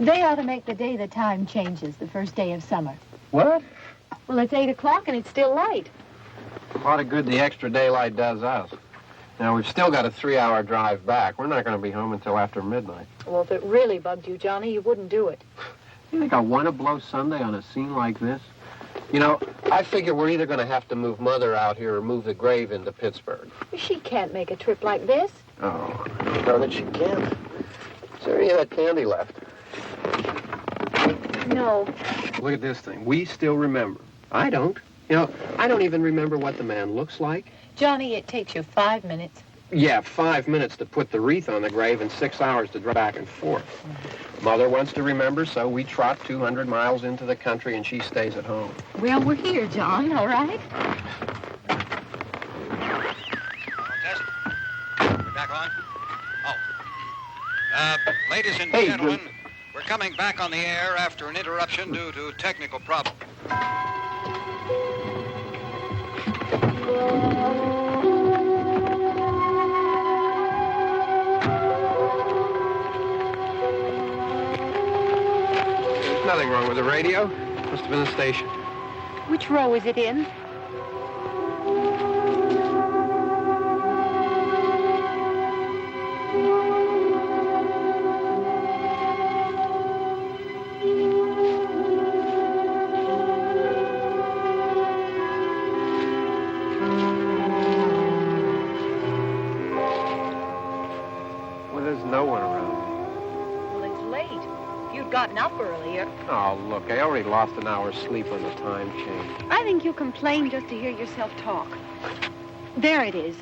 They ought to make the day the time changes, the first day of summer. What? Well, it's 8 o'clock and it's still light. A lot of good the extra daylight does us. Now, we've still got a 3-hour drive back. We're not going to be home until after midnight. Well, if it really bugged you, Johnny, you wouldn't do it. You think I want to blow Sunday on a scene like this? You know, I figure we're either going to have to move Mother out here or move the grave into Pittsburgh. She can't make a trip like this. Oh, I know that she can't. Is there any of that candy left? No. Look at this thing. We still remember. I don't. You know, I don't even remember what the man looks like. Johnny, it takes you 5 minutes. Yeah, 5 minutes to put the wreath on the grave and 6 hours to drive back and forth. Mother wants to remember, so we trot 200 miles into the country and she stays at home. Well, we're here, John, all right? Test. We're back on? Oh. Ladies and gentlemen, we're coming back on the air after an interruption due to technical problem. There's nothing wrong with the radio. Must have been the station. Which row is it in? Gotten up earlier. Oh, look, I already lost an hour's sleep on the time change. I think you complain just to hear yourself talk. There it is.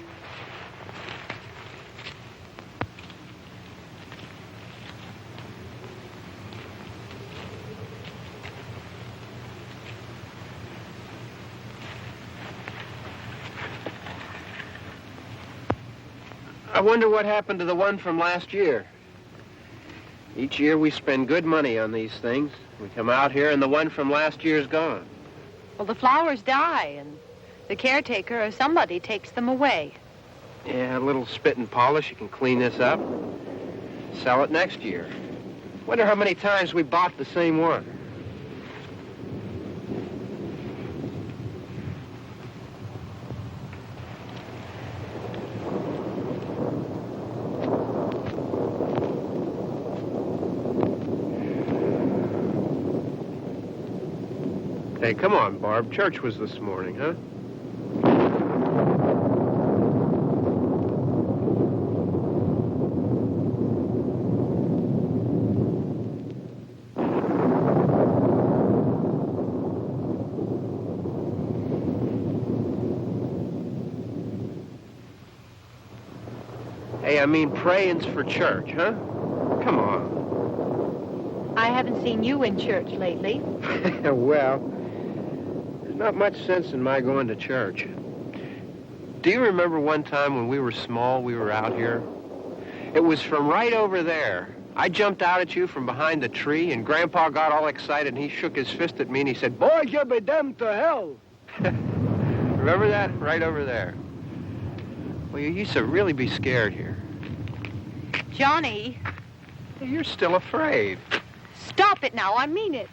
I wonder what happened to the one from last year. Each year we spend good money on these things. We come out here and the one from last year's gone. Well, the flowers die and the caretaker or somebody takes them away. Yeah, a little spit and polish. You can clean this up. Sell it next year. Wonder how many times we bought the same one. Hey, come on, Barb. Church was this morning, huh? Hey, I mean praying's for church, huh? Come on. I haven't seen you in church lately. Well, not much sense in my going to church. Do you remember one time when we were small, we were out here? It was from right over there. I jumped out at you from behind the tree, and Grandpa got all excited, and he shook his fist at me, and he said, "Boy, you be damned to hell." Remember that? Right over there. Well, you used to really be scared here. Johnny, You're still afraid. stop it now. I mean it.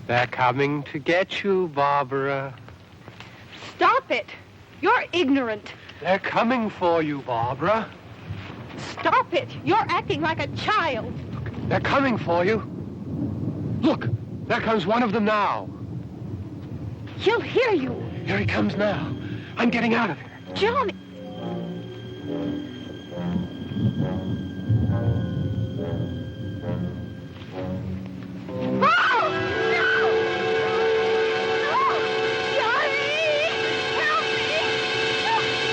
They're coming to get you, Barbara. Stop it. You're ignorant. They're coming for you, Barbara. Stop it. You're acting like a child. They're coming for you. Look, there comes one of them now. He'll hear you. Here he comes now. I'm getting out of here. Johnny. Oh! No! No! Johnny! Help me!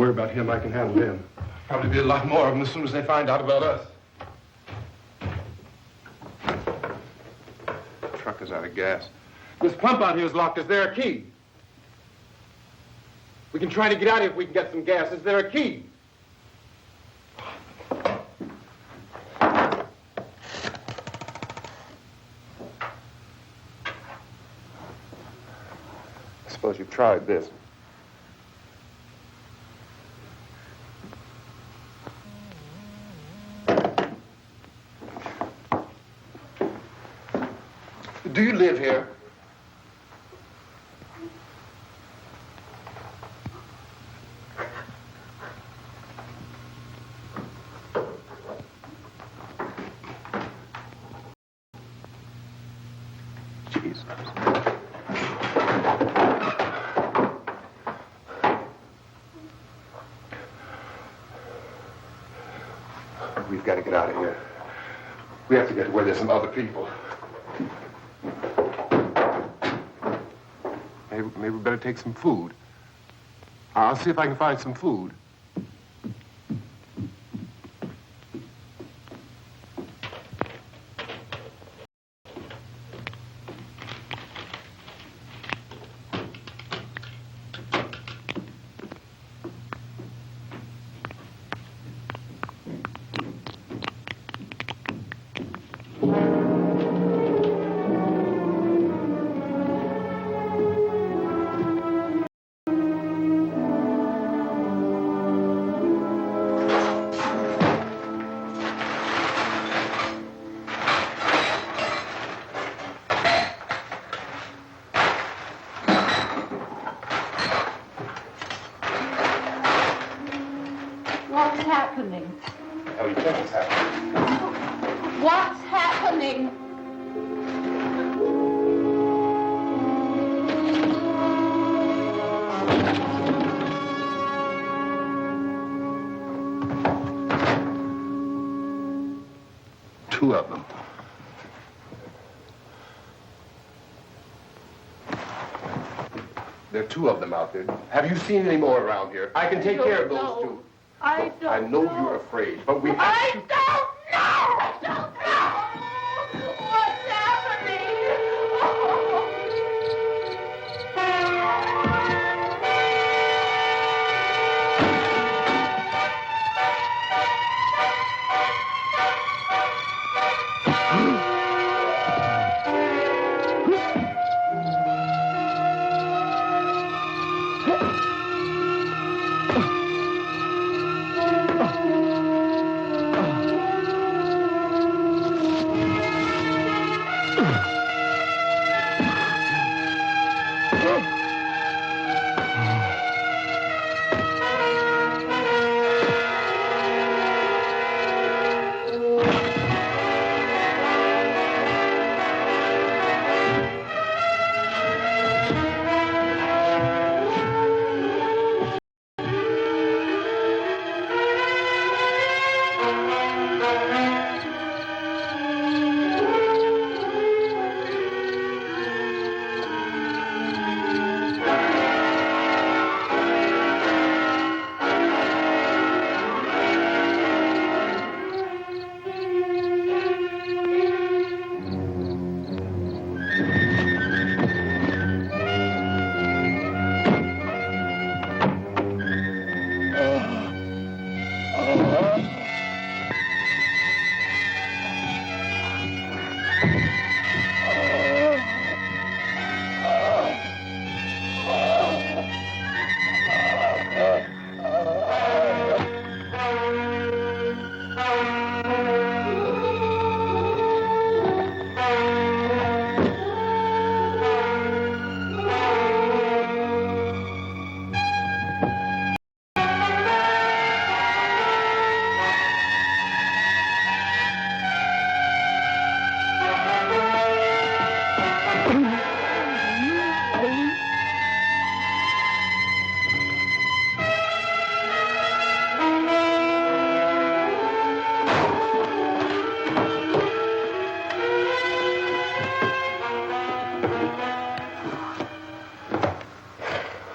worry about him. I can handle him. Probably be a lot more of them as soon as they find out about us. The truck is out of gas. This pump out here is locked. Is there a key? We can try to get out here if we can get some gas. Is there a key? I suppose you've tried this. Do you live here? Jesus. We've got to get out of here. We have to get to where there's some other people. Maybe we better take some food. I'll see if I can find some food. What's happening? How do you think it's happening? What's happening? Two of them. There are two of them out there. Have you seen any more around here? I can take care of those two. I don't I know you're afraid, but we have to... I don't know! I don't know! What's happening?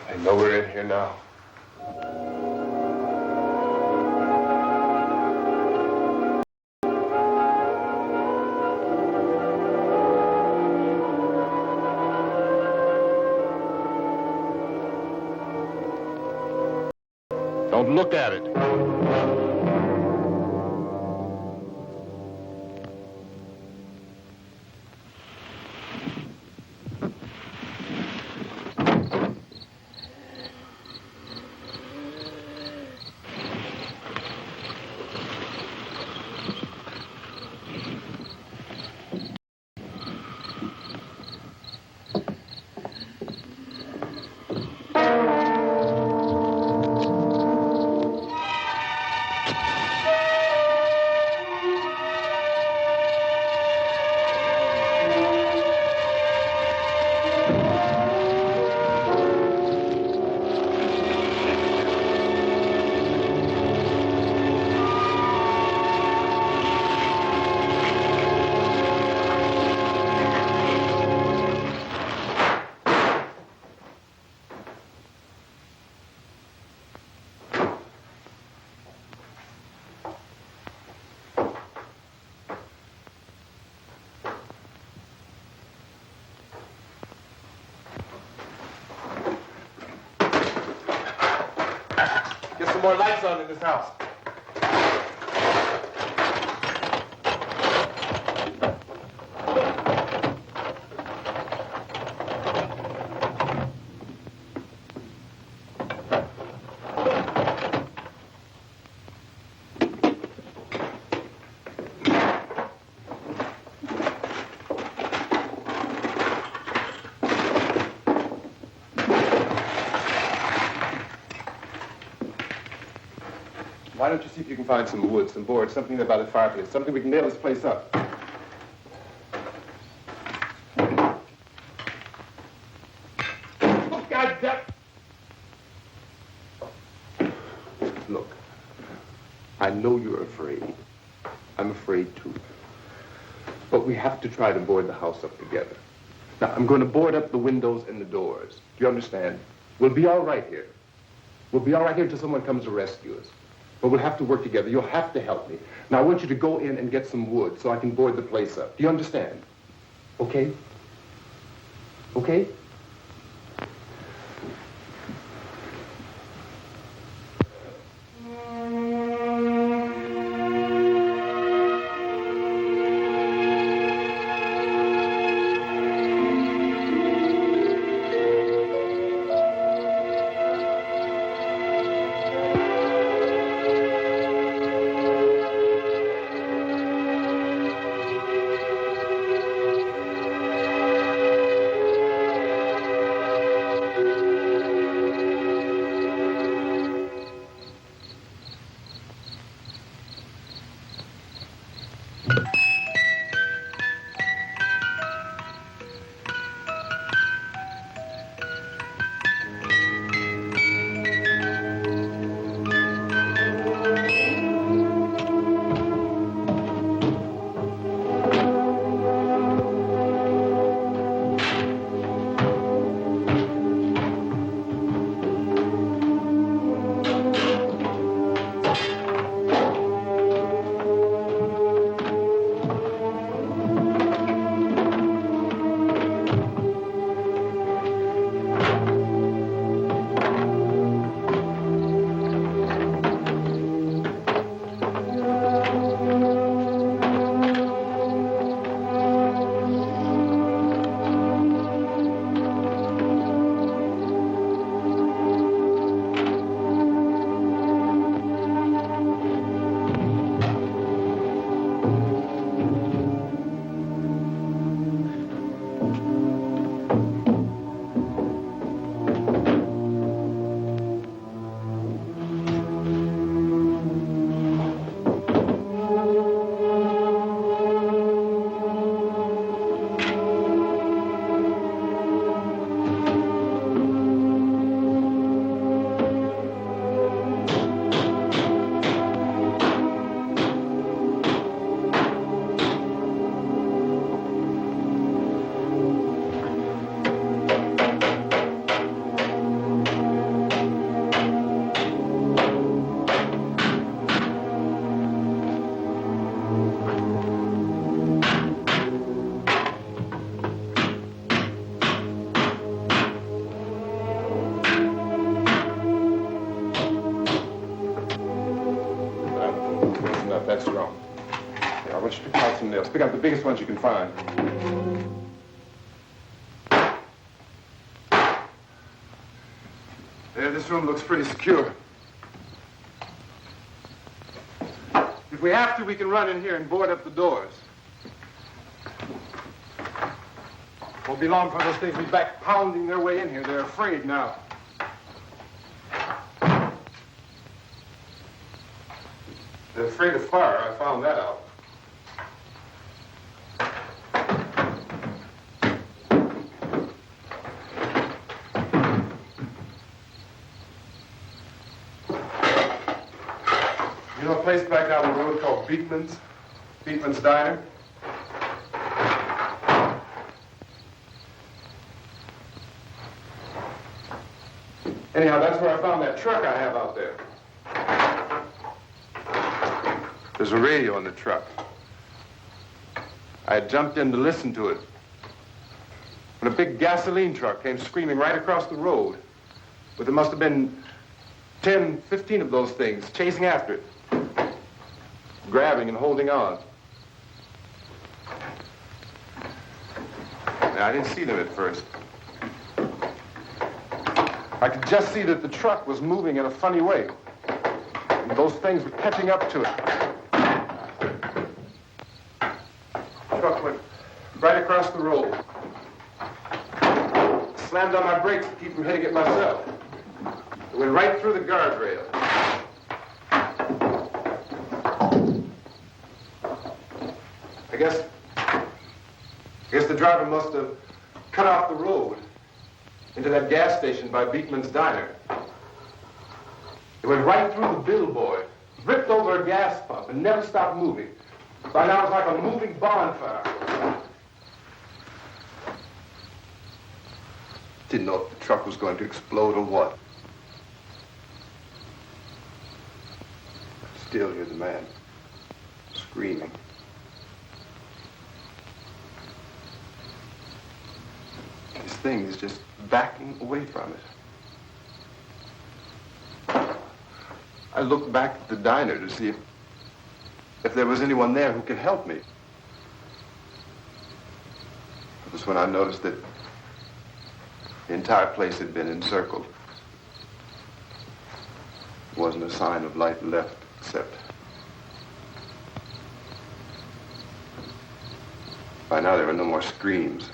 They know we're in here now. look at it. Get some more lights on in this house. Why don't you see if you can find some wood, some board, something about a fireplace, something we can nail this place up. Oh, God damn! Look, I know you're afraid. I'm afraid too. But we have to try to board the house up together. Now, I'm going to board up the windows and the doors. Do you understand? We'll be all right here. We'll be all right here until someone comes to rescue us. But we'll have to work together. You'll have to help me. Now, I want you to go in and get some wood so I can board the place up. Do you understand? Okay? Okay? want you to pick out some nails. Pick out the biggest ones you can find. There, this room looks pretty secure. If we have to, we can run in here and board up the doors. Won't be long for those things to be back pounding their way in here. They're afraid now. They're afraid of fire. I found that out. You know a place back down the road called Beekman's Diner? Anyhow, that's where I found that truck I have out there. There's a radio on the truck. I had jumped in to listen to it when a big gasoline truck came screaming right across the road. But there must have been 10, 15 of those things chasing after it, grabbing and holding on. Now, I didn't see them at first. I could just see that the truck was moving in a funny way. And those things were catching up to it. The truck went right across the road. Slammed on my brakes to keep from hitting it myself. It went right through the guardrail. I guess the driver must have cut off the road into that gas station by Beekman's Diner. It went right through the billboard, ripped over a gas pump, and never stopped moving. By now it's like a moving bonfire. Didn't know if the truck was going to explode or what. Still, here's a man screaming. This thing is just backing away from it. I looked back at the diner to see if there was anyone there who could help me. It was when I noticed that the entire place had been encircled. There wasn't a sign of life left except by now there were no more screams.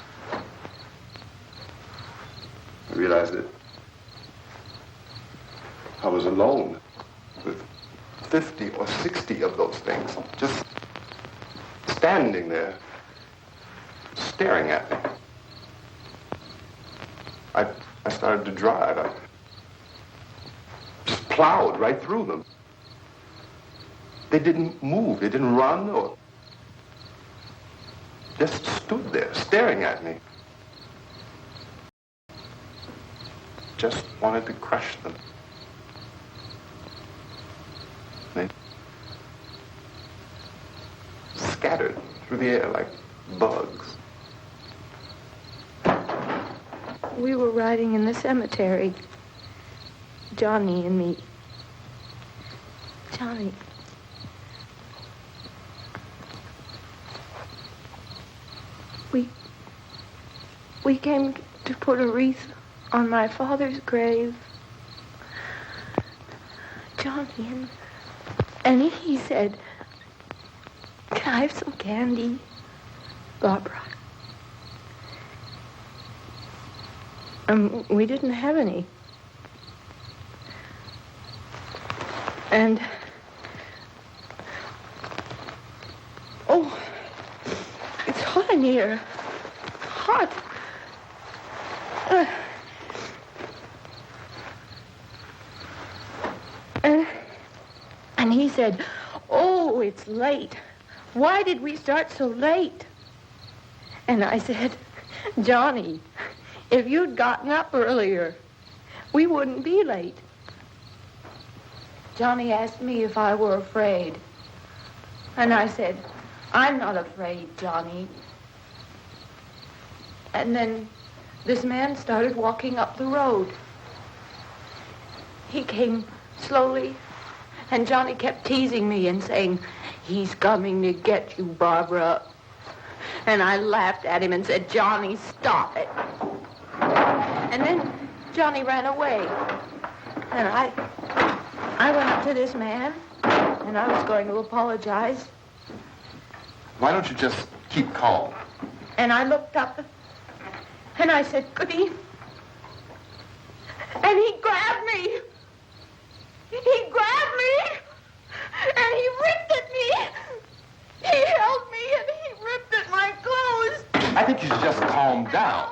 I realized that I was alone with 50 or 60 of those things, just standing there, staring at me. I started to drive. I just plowed right through them. They didn't move. They didn't run or just stood there staring at me. Just wanted to crush them. They scattered through the air like bugs. We were riding in the cemetery, Johnny and me. Johnny. We came to put a wreath on my father's grave. Johnny, and he said, "Can I have some candy, Barbara?" We didn't have any. And, oh, it's hot in here. Hot. And he said, "Oh, it's late. Why did we start so late?" And I said, "Johnny, if you'd gotten up earlier, we wouldn't be late." Johnny asked me if I were afraid. And I said, "I'm not afraid, Johnny." And then this man started walking up the road. He came slowly, and Johnny kept teasing me and saying, "He's coming to get you, Barbara." And I laughed at him and said, "Johnny, stop it." And then Johnny ran away. And I went up to this man, and I was going to apologize. Why don't you just keep calm? And I looked up, and I said, "Good evening." And he grabbed me. He grabbed me, and he ripped at me. He held me, and he ripped at my clothes. I think you should just calm down.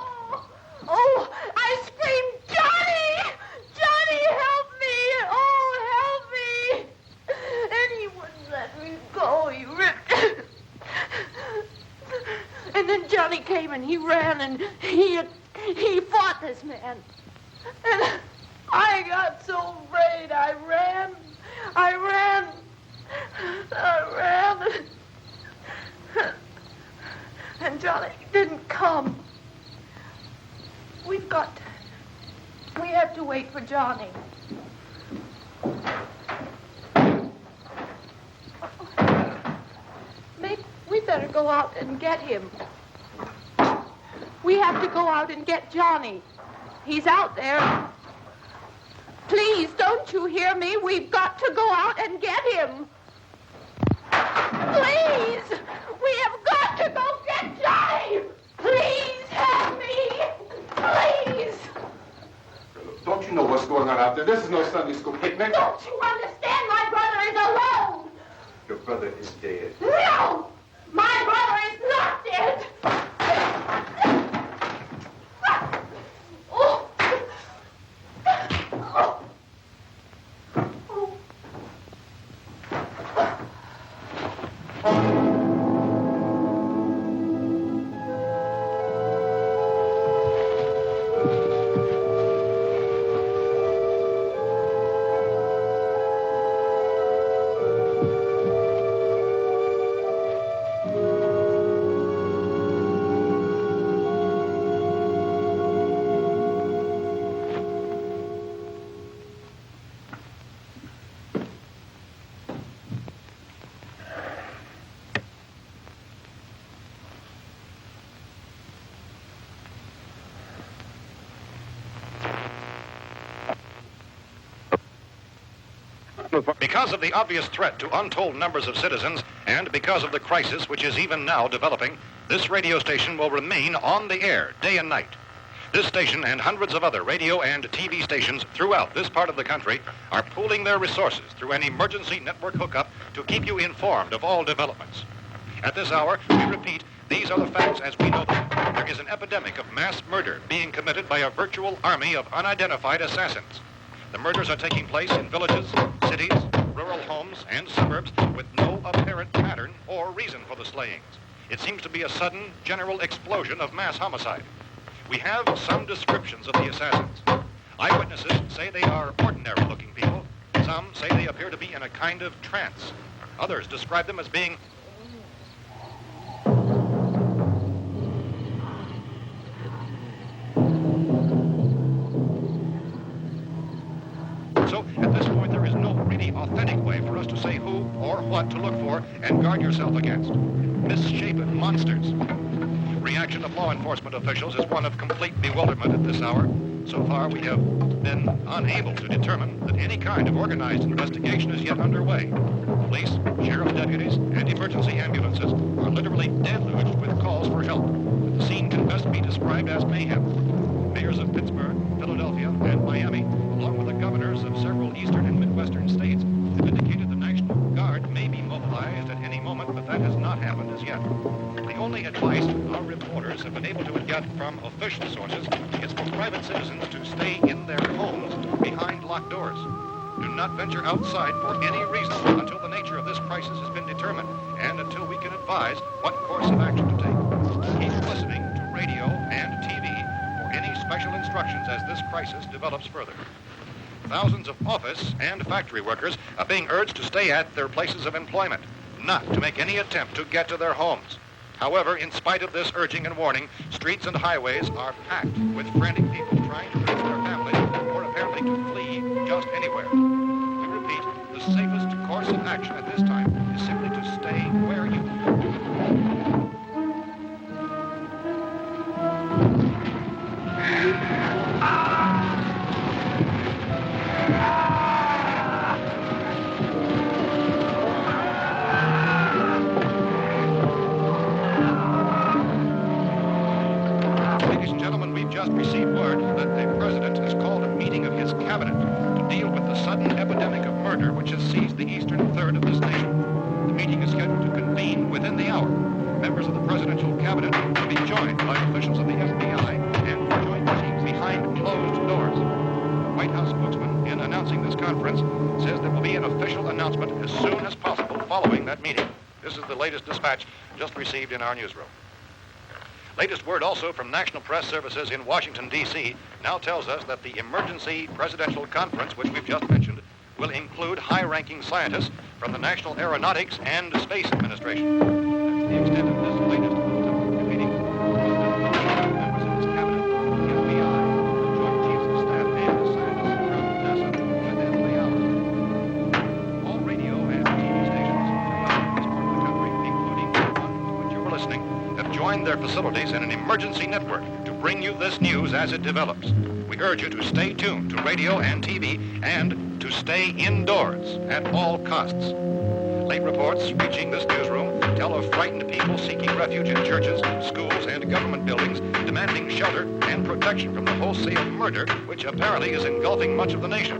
Oh, I screamed, "Johnny! Johnny, help me! Oh, help me!" And he wouldn't let me go. He ripped. And then Johnny came and he ran and he fought this man. And I got so afraid. I ran. And Johnny didn't come. We have to wait for Johnny. Maybe we better go out and get him. We have to go out and get Johnny. He's out there. Please, don't you hear me? We've got to go out and get him. Please! We have got to go get Johnny! Please help me! Please! Don't you know what's going on out there? This is no Sunday school picnic. Don't you understand? My brother is alone! Your brother is dead. No! My brother is not dead! Oh. Because of the obvious threat to untold numbers of citizens, and because of the crisis which is even now developing, this radio station will remain on the air day and night. This station and hundreds of other radio and TV stations throughout this part of the country are pooling their resources through an emergency network hookup to keep you informed of all developments. At this hour, we repeat, these are the facts as we know them. There is an epidemic of mass murder being committed by a virtual army of unidentified assassins. The murders are taking place in villages, cities, rural homes, and suburbs with no apparent pattern or reason for the slayings. It seems to be a sudden, general explosion of mass homicide. We have some descriptions of the assassins. Eyewitnesses say they are ordinary-looking people. Some say they appear to be in a kind of trance. Others describe them as being So, at this point, there is no really authentic way for us to say who or what to look for and guard yourself against. Misshapen monsters. Reaction of law enforcement officials is one of complete bewilderment at this hour. So far, we have been unable to determine that any kind of organized investigation is yet underway. Police, sheriff's deputies, and emergency ambulances are literally deluged with calls for help. The scene can best be described as mayhem. Mayors of Pittsburgh, Philadelphia, and Miami, along with the governors of several eastern and midwestern states, have indicated the National Guard may be mobilized at any moment, but that has not happened as yet. The only advice our reporters have been able to get from official sources is for private citizens to stay in their homes behind locked doors. Do not venture outside for any reason until the nature of this crisis has been determined and until we can advise what course of action to take. Keep listening to radio and TV for any special instructions as this crisis develops further. Thousands of office and factory workers are being urged to stay at their places of employment, not to make any attempt to get to their homes. However, in spite of this urging and warning, streets and highways are packed with frantic people trying to reach their families or apparently to flee just anywhere. We repeat, the safest course of action at this time is simply to stay where you Ladies and gentlemen, we've just received word that the President has called a meeting of his cabinet to deal with the sudden epidemic of murder which has seized the eastern third of this nation. The meeting is scheduled to convene within the hour. Members of the presidential cabinet will be joined by officials of the FBI and joint meetings behind closed doors. The White House spokesman, in announcing this conference, says there will be an official announcement as soon as possible following that meeting. This is the latest dispatch just received in our newsroom. Latest word also from National Press Services in Washington, D.C. now tells us that the emergency presidential conference, which we've just mentioned, will include high-ranking scientists from the National Aeronautics and Space Administration. That's the extent of this latest meeting. Members of his cabinet, the FBI, the Joint Chiefs of Staff, and the scientists from NASA within the hour. All radio and TV stations throughout this part of the country, including the one to which you're listening, have joined their facilities in an emergency network to bring you this news as it develops. We urge you to stay tuned to radio and TV and to stay indoors at all costs. Late reports reaching this newsroom tell of frightened people seeking refuge in churches, schools, and government buildings, demanding shelter and protection from the wholesale murder which apparently is engulfing much of the nation.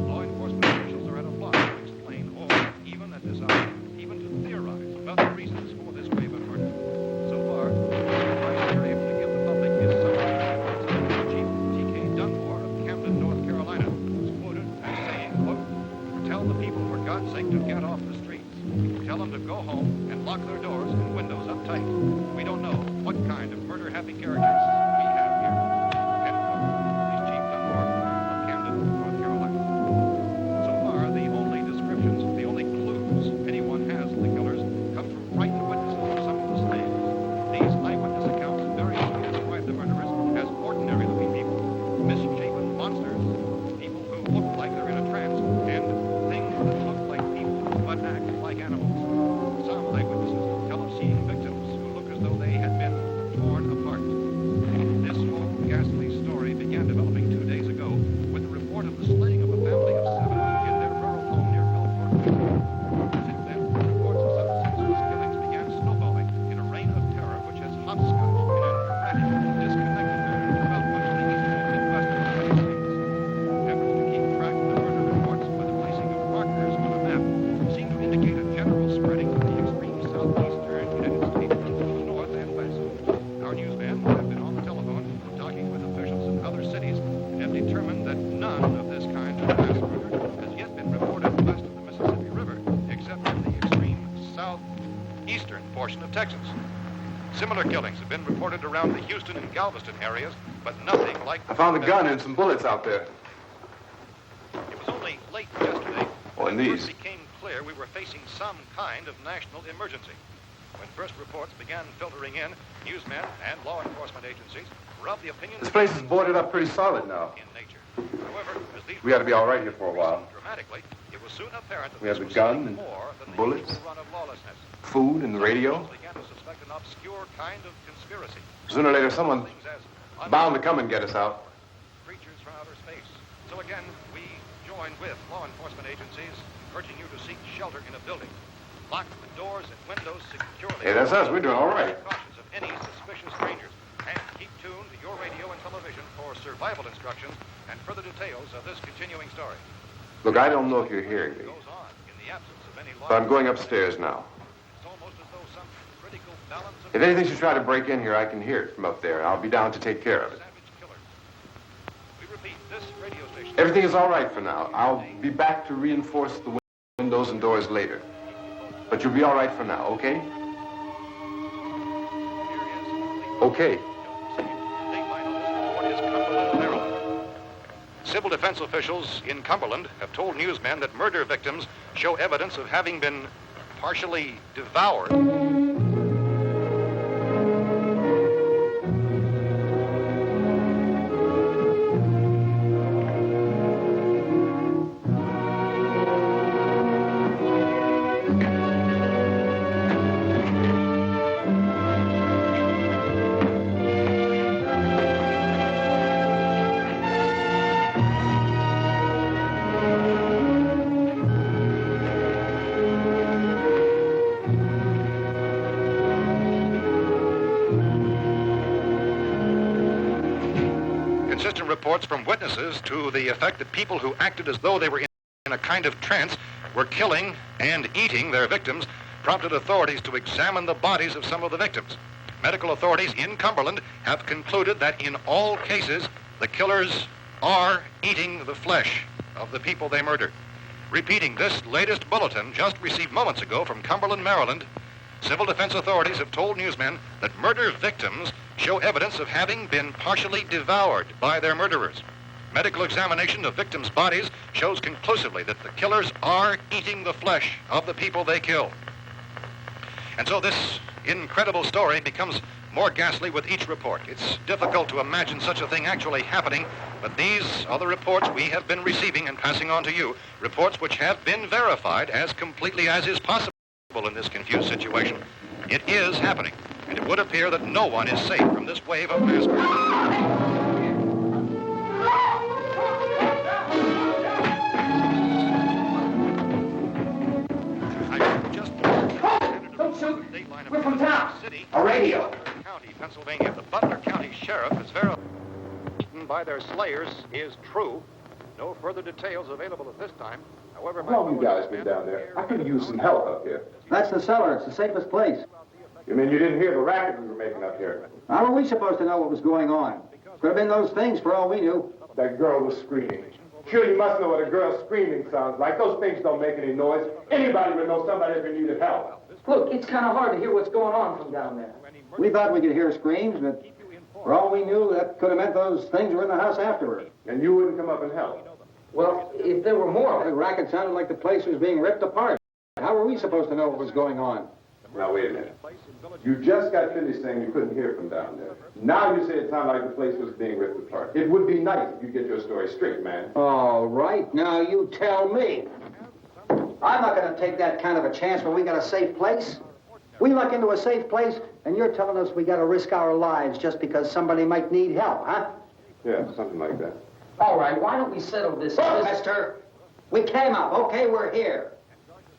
Law enforcement officials are at a loss to explain or, even at this hour, even to theorize about the reasons for this wave of murder. So far, the advice they're able to give the public is somewhat Chief T.K. Dunmore of Camden, North Carolina, was quoted as saying, quote, "Tell the people, for God's sake, to get off the streets. Tell them to go home and lock their doors and windows up tight. We don't know what kind of murder-happy characters we have here." End quote. He's Chief Dunmore of Camden, North Carolina. So far, the only descriptions, the only clues anyone has of the killers come from frightened witnesses of some of the slaves. These eyewitness accounts variously describe the murderers as ordinary-looking people, misshapen monsters, people who look like they're in a trance, and things that look like people but act like animals. Some eyewitnesses tell of seeing victims who look as though they had been torn apart. This whole ghastly story began developing 2 days ago with the report of the slaying of a family of 7 in their rural home near Gulfport. Since then, reports of such senseless killings began snowballing in a reign of terror which has hopscotched in an erratic, disconnected manner throughout much of the eastern Midwest of the United States. Efforts to keep track of the murder reports by the placing of markers on a map seem to indicate a general spreading of the extreme southeastern United States to the north and west. Our newsmen have been on the telephone talking with officials in other cities and have determined that none of this kind of mass murder has yet been reported west of the Mississippi River, except in the extreme southeastern portion of Texas. Similar killings have been reported around the Houston and Galveston areas, but nothing like I found a gun and some bullets out there. It was only late yesterday Oh, and when these. it became clear we were facing some kind of national emergency. When first reports began filtering in, newsmen and law enforcement agencies were of the opinion This place is boarded up pretty solid now. in nature. However, as these We ought to be all right here for a while. dramatically, it was soon apparent that We have this the was gun something and more than the bullets. usual run of lawlessness. Food and the radio. Some began to suspect an obscure kind of conspiracy. Sooner or later, someone's Things as bound to come and get us out. creatures from outer space. So again, we join with law enforcement agencies, urging you to seek shelter in a building. Lock the doors and windows securely. Hey, that's us. We're doing all right. Cautious of any suspicious strangers. And keep tuned to your radio and television for survival instructions and further details of this continuing story. Look, I don't know if you're hearing me, Goes on in the absence of any law. but I'm going upstairs now. It's almost as though some critical balance of If anything should try to break in here, I can hear it from up there. I'll be down to take care of it. savage killers. We repeat, this radio station. Everything is all right for now. I'll be back to reinforce the windows and doors later. But you'll be all right for now, okay? Okay. Civil defense officials in Cumberland have told newsmen that murder victims show evidence of having been partially devoured. inconsistent reports from witnesses to the effect that people who acted as though they were in a kind of trance were killing and eating their victims prompted authorities to examine the bodies of some of the victims. Medical authorities in Cumberland have concluded that in all cases, the killers are eating the flesh of the people they murdered. Repeating this latest bulletin just received moments ago from Cumberland, Maryland, civil defense authorities have told newsmen that murder victims show evidence of having been partially devoured by their murderers. Medical examination of victims' bodies shows conclusively that the killers are eating the flesh of the people they killed. And so this incredible story becomes more ghastly with each report. It's difficult to imagine such a thing actually happening, but these are the reports we have been receiving and passing on to you, reports which have been verified as completely as is possible in this confused situation. It is happening, and it would appear that no one is safe from this wave of mass murder. We're from town. A radio. County, Pennsylvania. The Butler County Sheriff is verified by their slayers is true. No further details available at this time. However, How long you guys been down there? I could use some help up here. That's the cellar. It's the safest place. You mean you didn't hear the racket we were making up here? How were we supposed to know what was going on? Could have been those things for all we knew. That girl was screaming. Sure, you must know what a girl screaming sounds like. Those things don't make any noise. Anybody would know somebody ever needed help. Look, it's kind of hard to hear what's going on from down there. We thought we could hear screams, but for all we knew, that could have meant those things were in the house afterward. And you wouldn't come up and help? Well, if there were more... The racket sounded like the place was being ripped apart. How were we supposed to know what was going on? Now, wait a minute. You just got finished saying you couldn't hear from down there. Now you say it sounded like the place was being ripped apart. It would be nice if you get your story straight, man. All right, now you tell me. I'm not going to take that kind of a chance when we got a safe place. We luck into a safe place, and you're telling us we got to risk our lives just because somebody might need help, huh? Yeah, something like that. All right, why don't we settle this? Look, mister, we came up. Okay, we're here.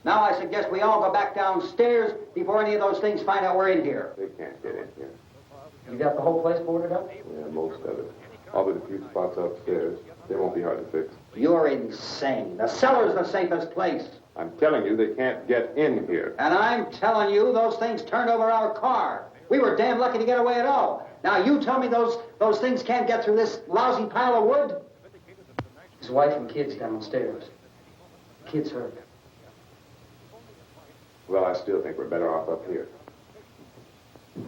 Now I suggest we all go back downstairs before any of those things find out we're in here. They can't get in here. You got the whole place boarded up? Yeah, most of it. All but a few spots upstairs. They won't be hard to fix. You're insane. The cellar's the safest place. I'm telling you, they can't get in here. And I'm telling you, those things turned over our car. We were damn lucky to get away at all. Now you tell me those things can't get through this lousy pile of wood? His wife and kids downstairs. Kids hurt. Well, I still think we're better off up here.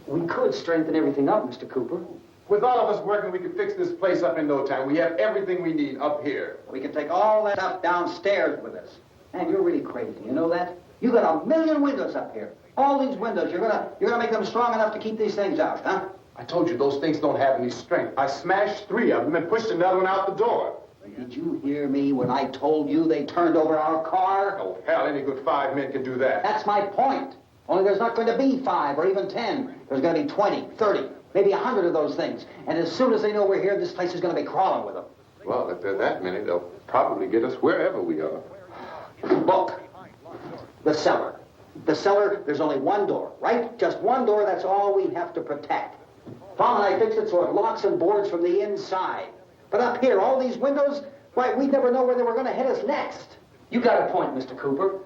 We could strengthen everything up, Mr. Cooper. With all of us working, we could fix this place up in no time. We have everything we need up here. We can take all that stuff downstairs with us. Man, you're really crazy. You know that? You got 1 million windows up here. All these windows, you're gonna make them strong enough to keep these things out, huh? I told you those things don't have any strength. I smashed 3 of them and pushed another one out the door. Did you hear me when I told you they turned over our car? Oh, hell, any good 5 men can do that. That's my point. Only there's not going to be 5 or even 10. There's going to be 20, 30, maybe 100 of those things. And as soon as they know we're here, this place is going to be crawling with them. Well, if there are that many, they'll probably get us wherever we are. Look, the cellar. The cellar, there's only one door, right? Just one door, that's all we have to protect. Tom and I fixed it so it locks and boards from the inside. But up here, all these windows, why, we'd never know where they were going to hit us next. You got a point, Mr. Cooper.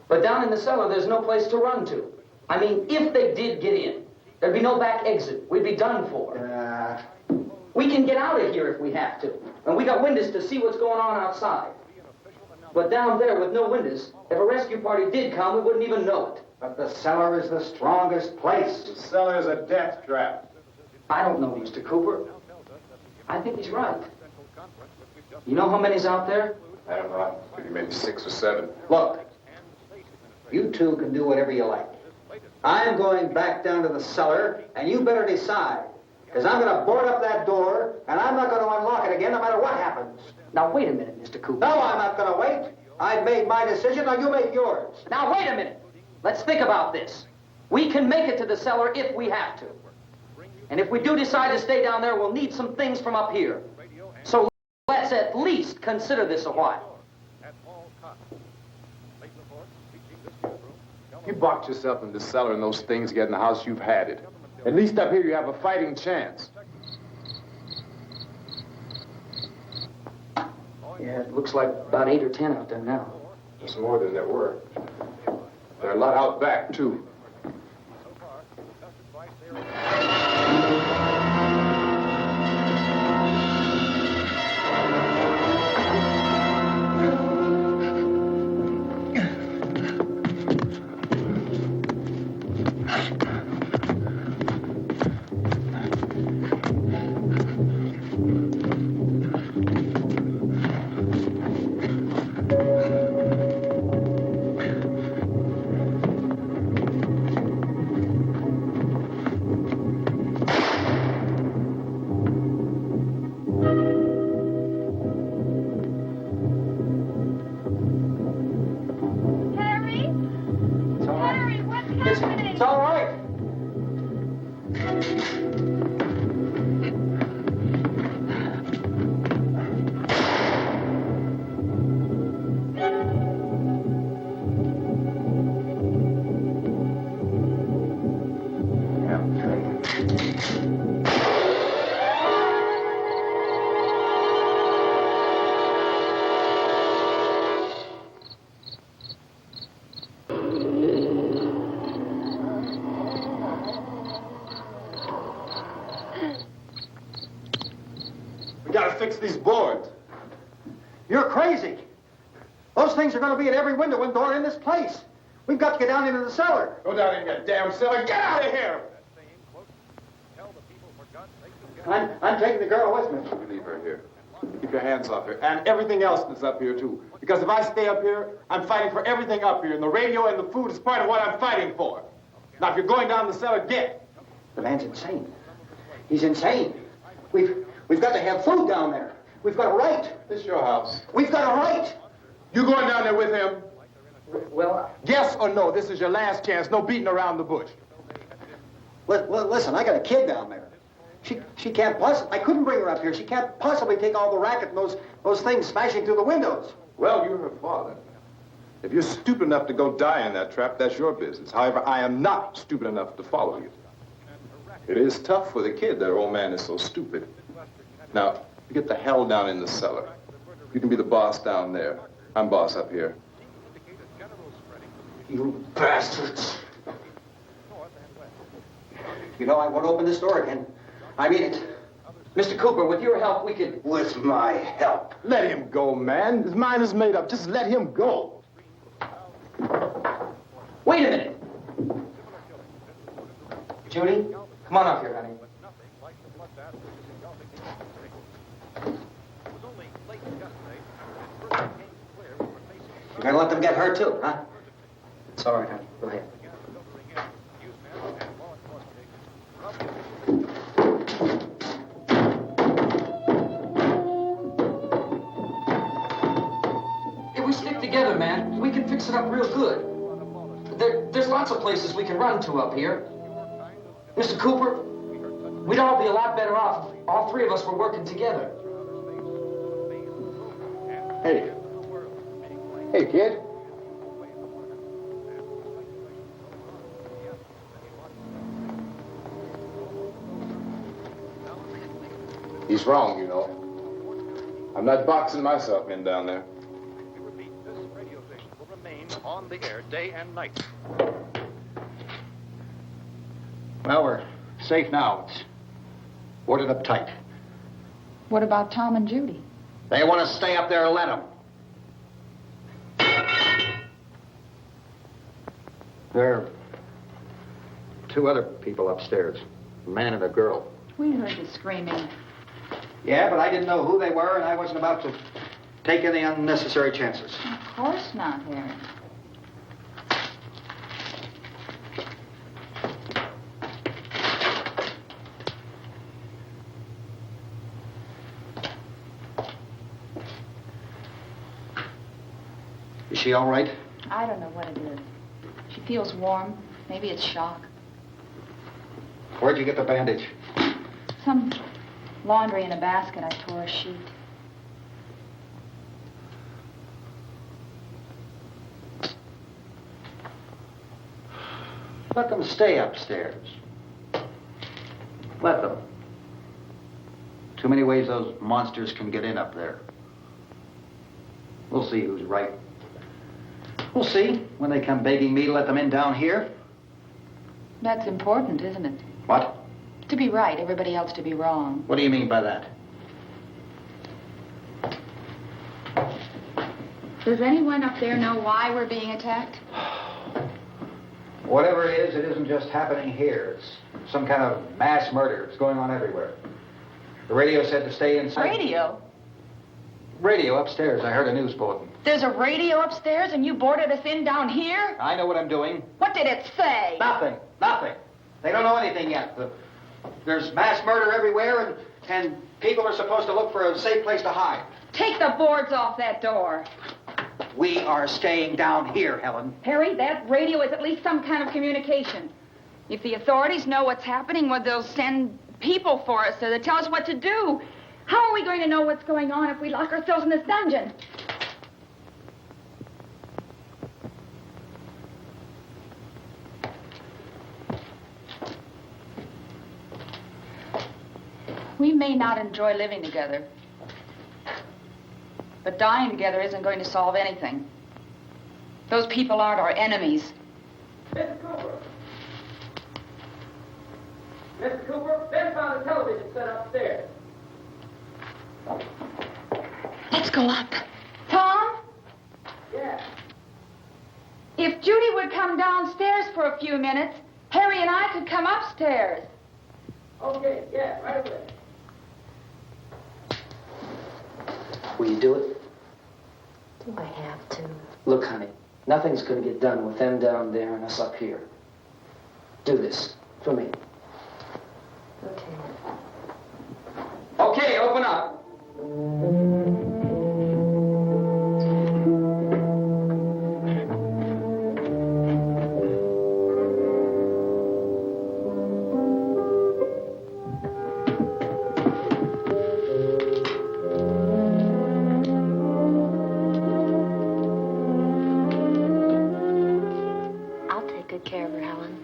But down in the cellar, there's no place to run to. I mean, if they did get in, there'd be no back exit. We'd be done for. We can get out of here if we have to. And we got windows to see what's going on outside. But down there with no windows, if a rescue party did come, we wouldn't even know it. But the cellar is the strongest place. The cellar is a death trap. I don't know, Mr. Cooper. I think he's right. You know how many's out there? I don't know. Maybe 6 or 7. Look, you two can do whatever you like. I'm going back down to the cellar, and you better decide. Because I'm going to board up that door, and I'm not going to unlock it again no matter what happens. Now, wait a minute, Mr. Cooper. No, I'm not going to wait. I've made my decision, now you make yours. Now, wait a minute. Let's think about this. We can make it to the cellar if we have to. And if we do decide to stay down there, we'll need some things from up here. So let's at least consider this a while. You box yourself in the cellar and those things get in the house, you've had it. At least up here you have a fighting chance. Yeah, it looks like about 8 or 10 out there now. There's more than there were. There are a lot out back, too. It's all right. We gotta fix these boards. You're crazy. Those things are going to be at every window and door in this place. We've got to get down into the cellar. Go down in your damn cellar. Get out of here! I'm taking the girl with me. You leave her here. Keep your hands off her. And everything else that's up here, too. Because if I stay up here, I'm fighting for everything up here. And the radio and the food is part of what I'm fighting for. Now, if you're going down the cellar, get. The man's insane. He's insane. We've got to have food down there. We've got a right. This is your house. We've got a right. You going down there with him? Well, Yes or no? This is your last chance. No beating around the bush. Listen, I got a kid down there. She can't possibly, I couldn't bring her up here. She can't possibly take all the racket and those things smashing through the windows. Well, you're her father. If you're stupid enough to go die in that trap, that's your business. However, I am not stupid enough to follow you. It is tough for the kid that old man is so stupid. Now, you get the hell down in the cellar. You can be the boss down there. I'm boss up here. You bastards. You know, I won't open this door again. I mean it. Mr. Cooper, with your help, we could... With my help. Let him go, man. His mind is made up. Just let him go. Wait a minute. Judy, come on up here, honey. You're gonna let them get hurt too, huh? It's all right, honey. Go ahead. If we stick together, man, we can fix it up real good. There's lots of places we can run to up here. Mr. Cooper, we'd all be a lot better off if all three of us were working together. Hey. Hey, kid. He's wrong, you know. I'm not boxing myself in down there. We repeat, this radio station will remain on the air day and night. Well, we're safe now. It's boarded up tight. What about Tom and Judy? They want to stay up there, let them. There are two other people upstairs, a man and a girl. We heard the screaming. Yeah, but I didn't know who they were, and I wasn't about to take any unnecessary chances. Of course not, Harry. Is she all right? I don't know what it is. She feels warm. Maybe it's shock. Where'd you get the bandage? Some laundry in a basket. I tore a sheet. Let them stay upstairs. Let them. Too many ways those monsters can get in up there. We'll see who's right. We'll see when they come begging me to let them in down here. That's important, isn't it? What? To be right, everybody else to be wrong. What do you mean by that? Does anyone up there know why we're being attacked? Whatever it isn't just happening here. It's some kind of mass murder. It's going on everywhere. The radio said to stay inside. Radio? Radio upstairs. I heard a news bulletin. There's a radio upstairs and you boarded us in down here? I know what I'm doing. What did it say? Nothing. Nothing. They don't know anything yet. There's mass murder everywhere, and people are supposed to look for a safe place to hide. Take the boards off that door. We are staying down here, Helen. Harry, that radio is at least some kind of communication. If the authorities know what's happening, well, they'll send people for us to tell us what to do. How are we going to know what's going on if we lock ourselves in this dungeon? We may not enjoy living together, but dying together isn't going to solve anything. Those people aren't our enemies. Mr. Cooper! Mr. Cooper, Ben found a television set upstairs. Let's go up. Tom? Yeah. If Judy would come downstairs for a few minutes, Harry and I could come upstairs. Okay, yeah, right away. Will you do it? Do I have to? Look, honey, nothing's going to get done with them down there and us up here. Do this for me. Okay. Okay, open up. I'll take good care of her, Helen.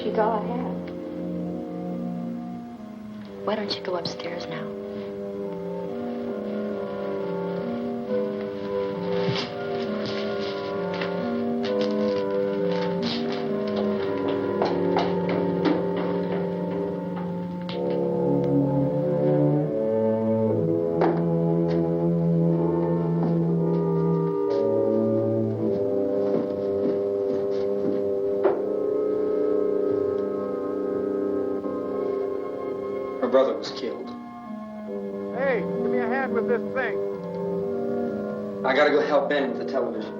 She's all I have. Why don't you go upstairs now? Her brother was killed. Hey, give me a hand with this thing. I gotta go help Ben with the television.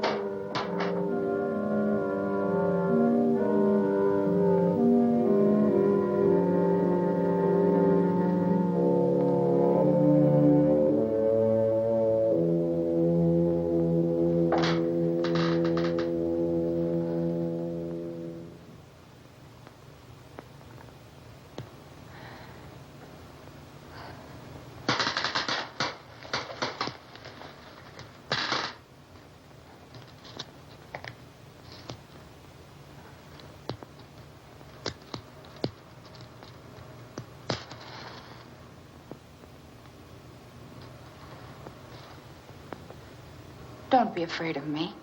Don't be afraid of me.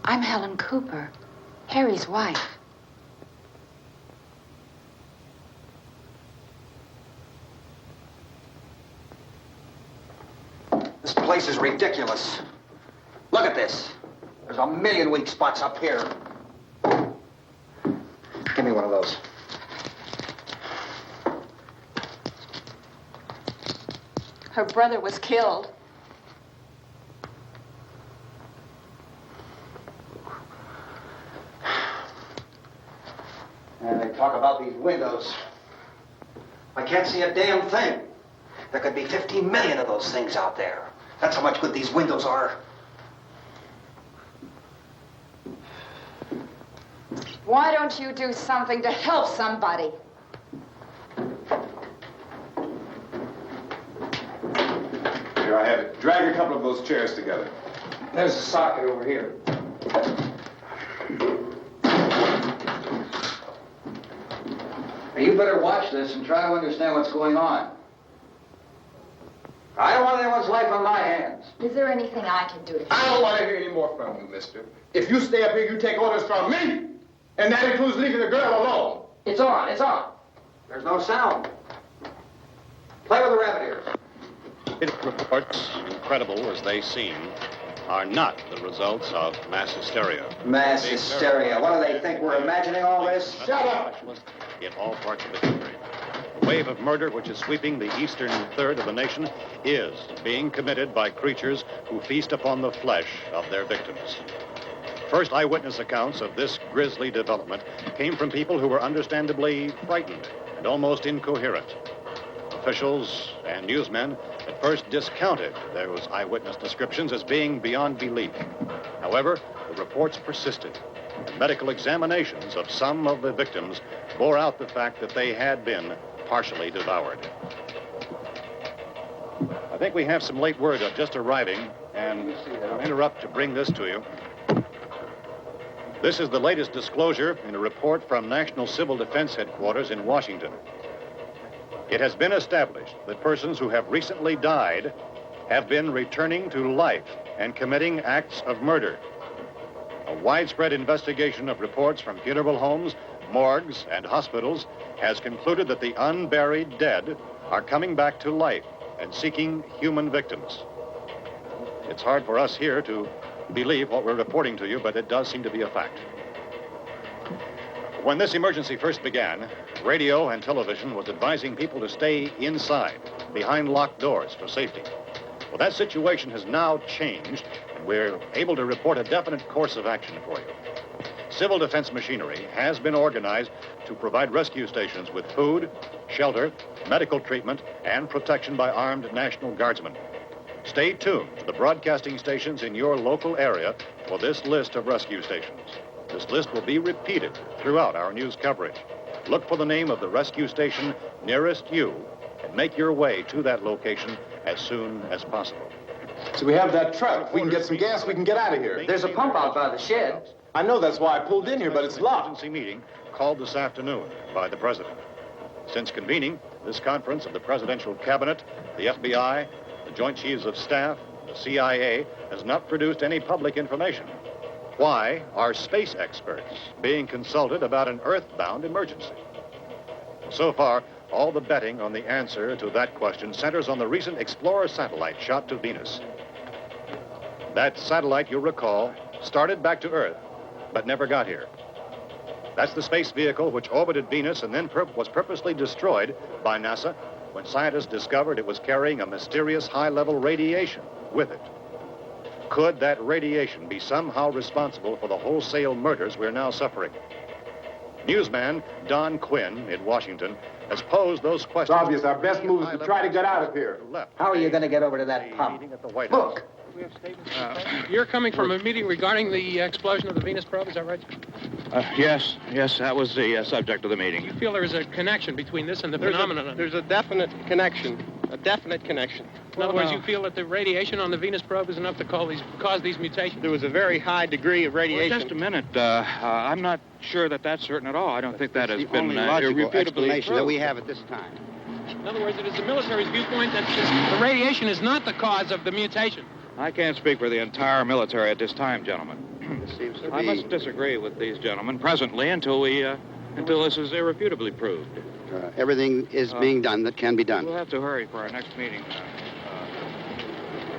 I'm Helen Cooper, Harry's wife. This place is ridiculous. Look at this. There's a million weak spots up here. Give me one of those. Her brother was killed. And they talk about these windows. I can't see a damn thing. There could be 15 million of those things out there. That's how much good these windows are. Why don't you do something to help somebody? Here, I have it. Drag a couple of those chairs together. There's a socket over here. Now, you better watch this and try to understand what's going on. I don't want anyone's life on my hands. Is there anything I can do to I don't want to hear any more from you, mister. If you stay up here, you take orders from me. And that includes leaving the girl alone. It's on, it's on. There's no sound. Play with the rabbit ears. Reports, incredible as they seem, are not the results of mass hysteria. Mass hysteria. What do they think? We're imagining all this? Shut up! In all parts of the country. The wave of murder which is sweeping the eastern third of the nation is being committed by creatures who feast upon the flesh of their victims. First eyewitness accounts of this grisly development came from people who were understandably frightened and almost incoherent. Officials and newsmen at first discounted those eyewitness descriptions as being beyond belief. However, the reports persisted. And medical examinations of some of the victims bore out the fact that they had been partially devoured. I think we have some late word just arriving, and I'll interrupt to bring this to you. This is the latest disclosure in a report from National Civil Defense Headquarters in Washington. It has been established that persons who have recently died have been returning to life and committing acts of murder. A widespread investigation of reports from funeral homes, morgues, and hospitals has concluded that the unburied dead are coming back to life and seeking human victims. It's hard for us here to believe what we're reporting to you, but it does seem to be a fact. When this emergency first began, radio and television was advising people to stay inside, behind locked doors for safety. Well, that situation has now changed, and we're able to report a definite course of action for you. Civil defense machinery has been organized to provide rescue stations with food, shelter, medical treatment, and protection by armed National Guardsmen. Stay tuned to the broadcasting stations in your local area for this list of rescue stations. This list will be repeated throughout our news coverage. Look for the name of the rescue station nearest you and make your way to that location as soon as possible. So we have that truck. If we can get some gas, we can get out of here. There's a pump out by the shed. I know, that's why I pulled in here, but it's locked. Emergency meeting called this afternoon by the president. Since convening this conference of the presidential cabinet, the FBI, the Joint Chiefs of Staff, the CIA has not produced any public information. Why are space experts being consulted about an earthbound emergency? So far, all the betting on the answer to that question centers on the recent Explorer satellite shot to Venus. That satellite, you'll recall, started back to Earth, but never got here. That's the space vehicle which orbited Venus and then was purposely destroyed by NASA when scientists discovered it was carrying a mysterious high-level radiation with it. Could that radiation be somehow responsible for the wholesale murders we're now suffering? Newsman Don Quinn in Washington has posed those questions. It's obvious our best move is to try to get out of here. How are you going to get over to that pump? Look! You're coming from a meeting regarding the explosion of the Venus probe, is that right? Yes, that was the subject of the meeting. You feel there is a connection between this and the phenomenon? There's a definite connection. In other words, you feel that the radiation on the Venus probe is enough to cause these mutations? There was a very high degree of radiation. Well, just a minute. I'm not sure that that's certain at all. I don't think that has been irrefutably explanation that we have at this time. In other words, it is the military's viewpoint that the radiation is not the cause of the mutation. I can't speak for the entire military at this time, gentlemen. I must disagree with these gentlemen presently until this is irrefutably proved. Everything is being done that can be done. We'll have to hurry for our next meeting.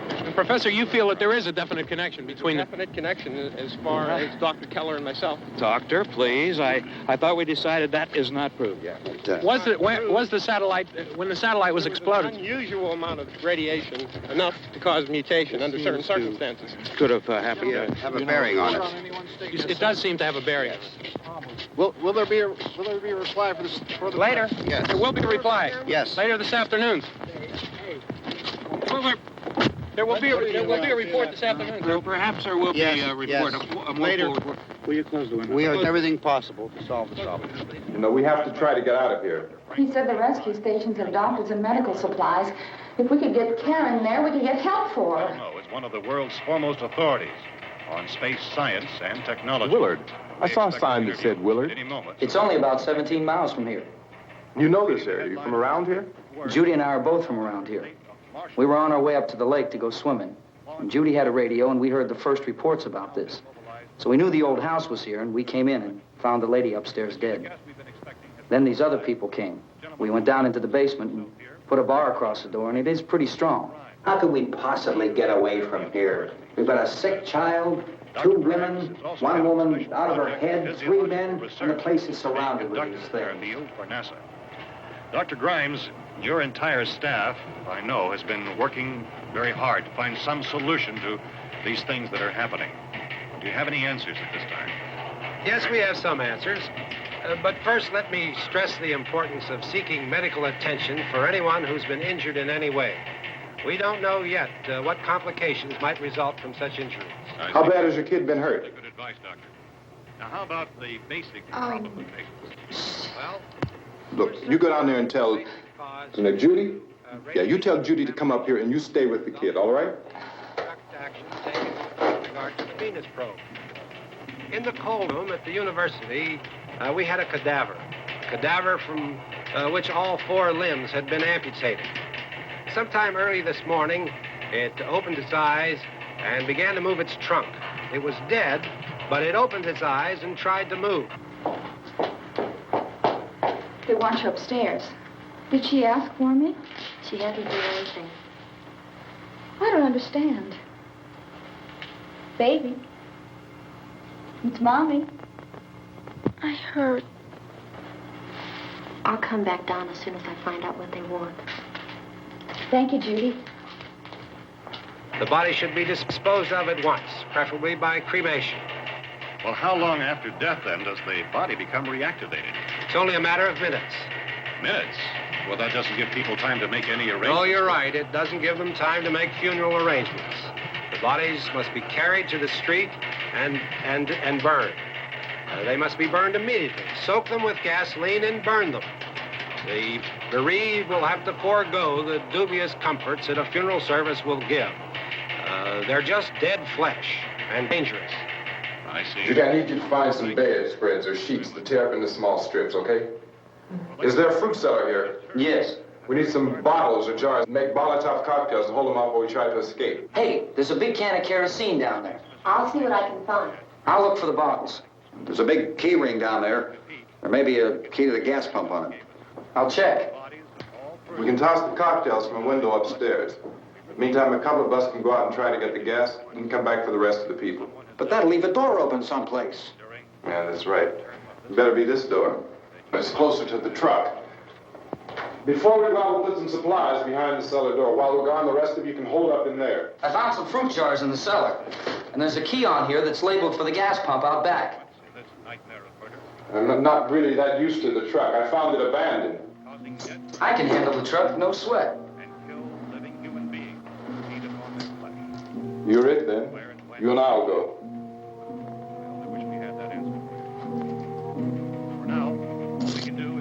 And Professor, you feel that there is a definite connection between them? Definite connection as far as Dr. Keller and myself. Doctor, please. I thought we decided that is not proved yet. Was the satellite, when the satellite was exploded? An unusual amount of radiation, enough to cause mutation under certain circumstances. Could have happened. Have a bearing on it. It does seem to have a bearing. Will there be a reply for the Later? Yes. There will be a reply. Yes. Later this afternoon. There will be a report this afternoon. Well, perhaps there will be a report. Yes. Later. Will you close the window? We do everything possible to solve the problem. You know, we have to try to get out of here. He said the rescue stations have doctors and medical supplies. If we could get care in there, we could get help for her. No, it's one of the world's foremost authorities on space science and technology. Willard. I saw a sign that said Willard. Any moment. It's only about 17 miles from here. You know this area. You from around here? Judy and I are both from around here. We were on our way up to the lake to go swimming. And Judy had a radio, and we heard the first reports about this. So we knew the old house was here, and we came in and found the lady upstairs dead. Then these other people came. We went down into the basement and put a bar across the door, and it is pretty strong. How could we possibly get away from here? We've got a sick child, 2 women, 1 woman out of her head, 3 men, and the place is surrounded with these things. For NASA. Dr. Grimes, your entire staff, I know, has been working very hard to find some solution to these things that are happening. Do you have any answers at this time? Yes, we have some answers. But first, let me stress the importance of seeking medical attention for anyone who's been injured in any way. We don't know yet what complications might result from such injuries. How bad has your kid been hurt? Good advice, Doctor. Now, how about the basic problem with patients? Well, Look, you go down there and tell, Judy? Yeah, you tell Judy to come up here and you stay with the kid, all right? action taken with regard to the Venus probe. In the cold room at the university, we had a cadaver from which all 4 limbs had been amputated. Sometime early this morning, it opened its eyes and began to move its trunk. It was dead, but it opened its eyes and tried to move. They want you upstairs. Did she ask for me? She hasn't done anything. I don't understand. Baby. It's Mommy. I heard. I'll come back down as soon as I find out what they want. Thank you, Judy. The body should be disposed of at once, preferably by cremation. Well, how long after death, then, does the body become reactivated? It's only a matter of minutes. Minutes? Well, that doesn't give people time to make any arrangements. Oh, you're right. It doesn't give them time to make funeral arrangements. The bodies must be carried to the street and burned. They must be burned immediately. Soak them with gasoline and burn them. The bereaved will have to forego the dubious comforts that a funeral service will give. They're just dead flesh and dangerous. I see. Judy, I need you to find some bedspreads or sheets to tear up into small strips, okay? Is there a fruit cellar here? Yes. We need some bottles or jars to make Molotov cocktails and hold them out while we try to escape. Hey, there's a big can of kerosene down there. I'll see what I can find. I'll look for the bottles. There's a big key ring down there. There may be a key to the gas pump on it. I'll check. We can toss the cocktails from a window upstairs. Meantime, a couple of us can go out and try to get the gas and come back for the rest of the people. But that'll leave a door open someplace. Yeah, that's right. It better be this door. It's closer to the truck. Before we go out, we'll put some supplies behind the cellar door. While we're gone, the rest of you can hold up in there. I found some fruit jars in the cellar. And there's a key on here that's labeled for the gas pump out back. I'm not really that used to the truck. I found it abandoned. I can handle the truck, no sweat. You're it, then. You and I'll go.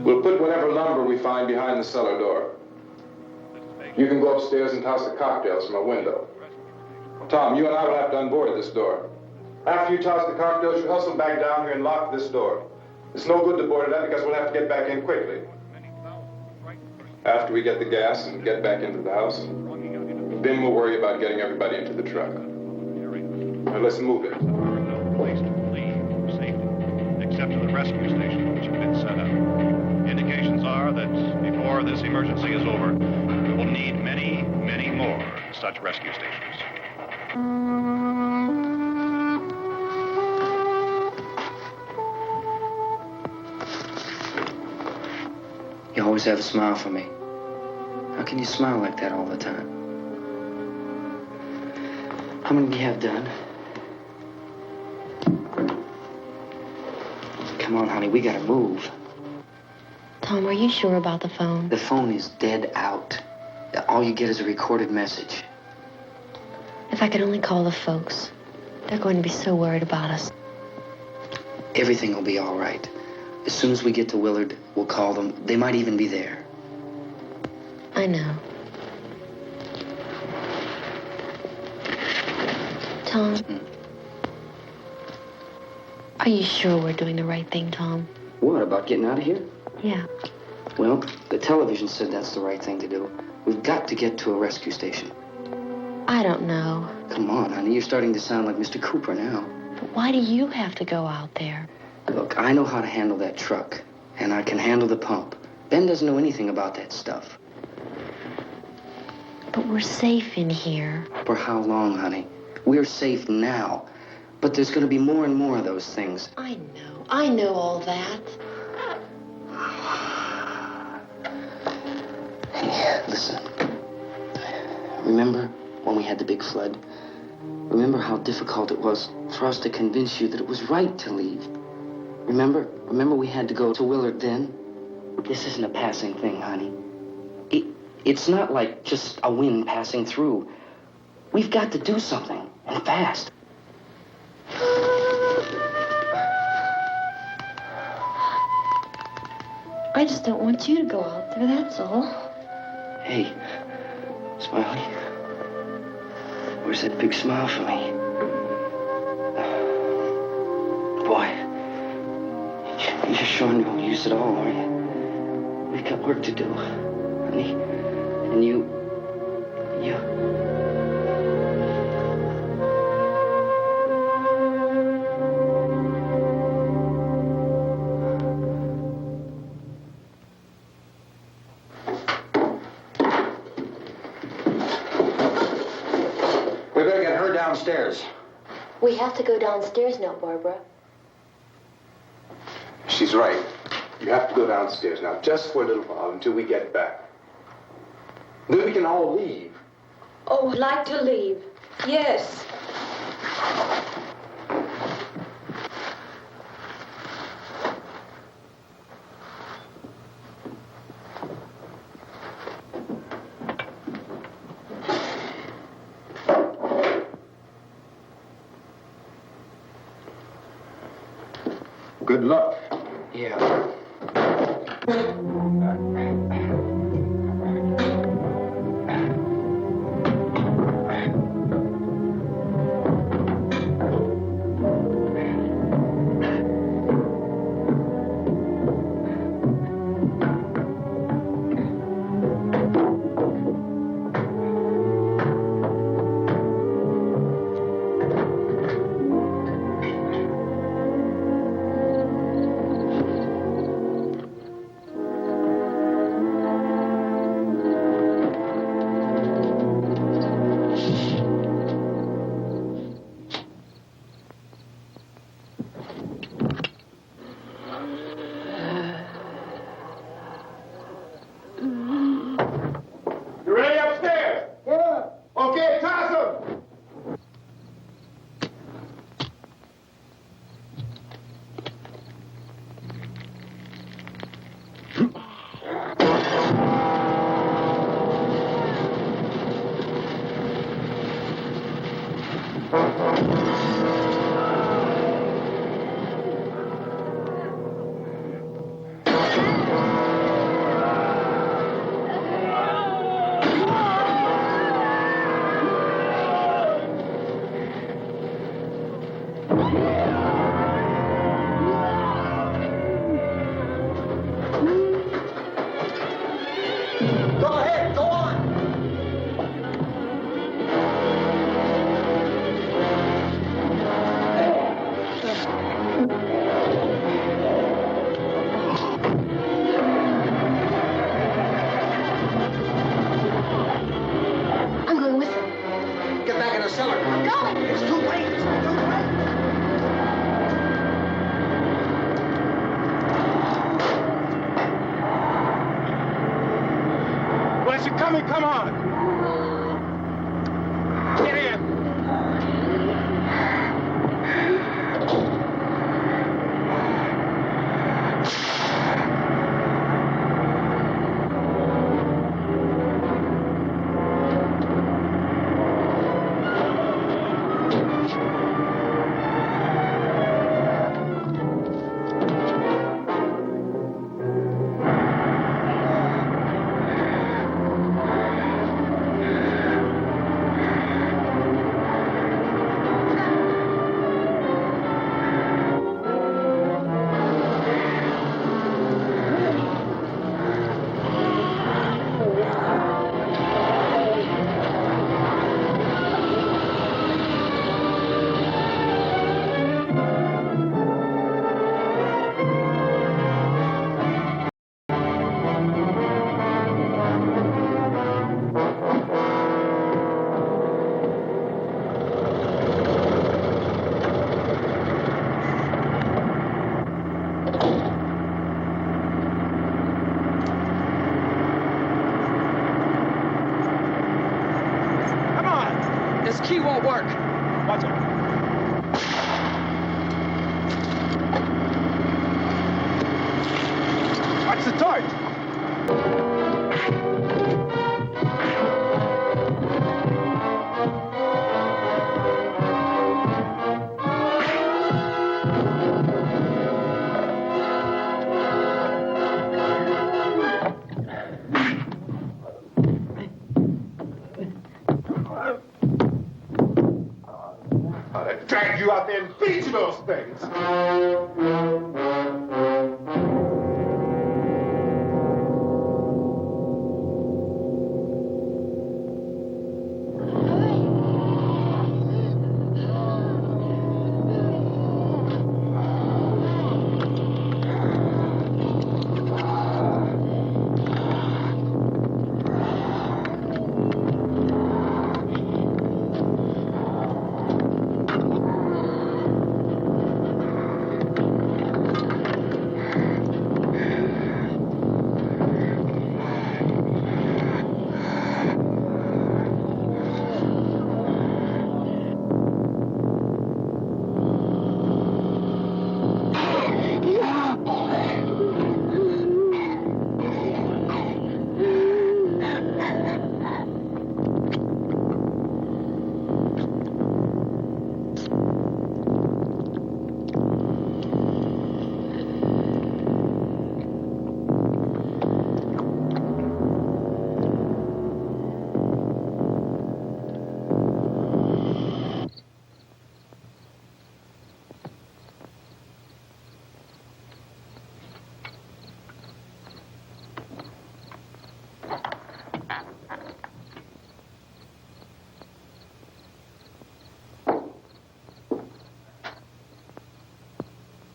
We'll put whatever lumber we find behind the cellar door. You can go upstairs and toss the cocktails from a window. Tom, you and I will have to unboard this door. After you toss the cocktails, you hustle back down here and lock this door. It's no good to board it up because we'll have to get back in quickly. After we get the gas and get back into the house, then we'll worry about getting everybody into the truck. Now let's move it. No place to leave safely, except to the rescue station which has been set up. Indications are that before this emergency is over, we will need many, many more such rescue stations. You always have a smile for me. How can you smile like that all the time? How many do you have done? Come on, honey, we gotta move. Tom, are you sure about the phone? The phone is dead out. All you get is a recorded message. If I could only call the folks. They're going to be so worried about us. Everything will be all right. As soon as we get to Willard, we'll call them. They might even be there. I know. Tom? Are you sure we're doing the right thing, Tom? What, about getting out of here? Yeah. Well, the television said that's the right thing to do. We've got to get to a rescue station. I don't know. Come on, honey. You're starting to sound like Mr. Cooper now. But why do you have to go out there? Look, I know how to handle that truck, and I can handle the pump. Ben doesn't know anything about that stuff. But we're safe in here. For how long, honey? We're safe now. But there's going to be more and more of those things. I know all that. Hey, listen. Remember when we had the big flood? Remember how difficult it was for us to convince you that it was right to leave? Remember we had to go to Willard then? This isn't a passing thing, honey. It's not like just a wind passing through. We've got to do something, and fast. I just don't want you to go out there, that's all. Hey, Smiley. Where's that big smile for me? Boy, you're sure no use at all, are you? We've got work to do, honey. And you... We better get her downstairs. We have to go downstairs now, Barbara. She's right. You have to go downstairs now, just for a little while, until we get back. Then we can all leave. Oh, I'd like to leave. Yes. Good luck. Yeah. Come on. Get in. the torch! Drag you out there and feed you those things.